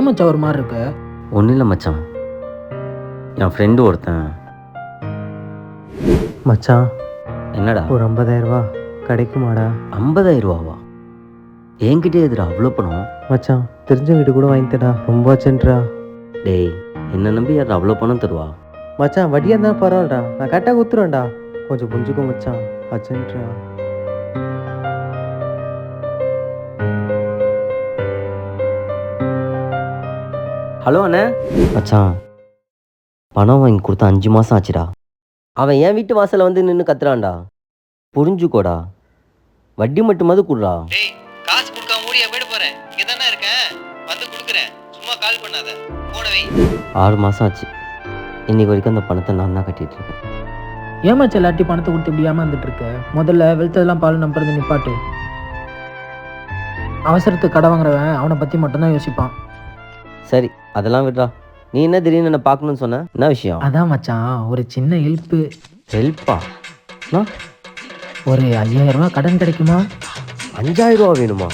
ஏன் மச்சான் ஒரு மாதிரி இருக்கு? ஒன்றும் இல்லை மச்சான், என் ஃப்ரெண்டு ஒருத்தன். மச்சான் என்னடா? ஒரு 50,000 ரூபா கிடைக்குமாடா? 50,000 ரூபாவா? என்கிட்டே எதுடா அவ்வளோ பணம்? மச்சான் தெரிஞ்சவங்கிட்ட கூட வாங்கித்தடா, ரொம்ப அர்ஜென்ட்ரா. டேய், என்ன நம்பி யார் அவ்வளோ பணம் தருவா? மச்சான் வட்டியாக இருந்தாலும் பரவாயில்லடா, நான் கரெக்டாக கொடுத்துருவேன்டா. கொஞ்சம் புரிஞ்சுக்கோ மச்சான், அர்ஜென்ட்ரா. ஹலோ அண்ணே. மச்சான், பணம் வாங்கி கொடுத்தா 5 மாதம் ஆச்சுடா. அவன் என் வீட்டு வாசலில் வந்து நின்று கத்துறான்டா. புரிஞ்சுக்கோடா, வட்டி மட்டுமாவது கொடுறா. டேய், காசு கொடுக்காம ஓடியா போயிட போறேன்? இங்க தானே இருக்கேன், வந்து கொடுக்குறேன். சும்மா கால் பண்ணாத, போன வை. 6 மாதம் ஆச்சு. இன்னைக்கு வரைக்கும் அந்த பணத்தை நான் தான் கட்டிட்டு இருக்கேன். ஏன் மச்சான் எல்லாட்டி பணத்தை கொடுத்து இப்படி ஏமாந்துட்டு இருக்க? முதல்ல வெளுத்ததெல்லாம் பால் நம்புறது நிப்பாட்டு. அவசரத்துக்கு கடை வாங்குறவன் அவனை பற்றி மட்டும்தான் யோசிப்பான். சரி, அதெல்லாம் விடுறா. நீ என்ன திடீர்னு என்ன பார்க்கணும்னு சொன்ன? என்ன விஷயம்? அதான் மச்சான், ஒரு சின்ன ஹெல்ப்பு. ஹெல்ப்பா? ஒரு 5,000 ரூபா கடன் கிடைக்குமா? 5,000 ரூபா வேணுமா?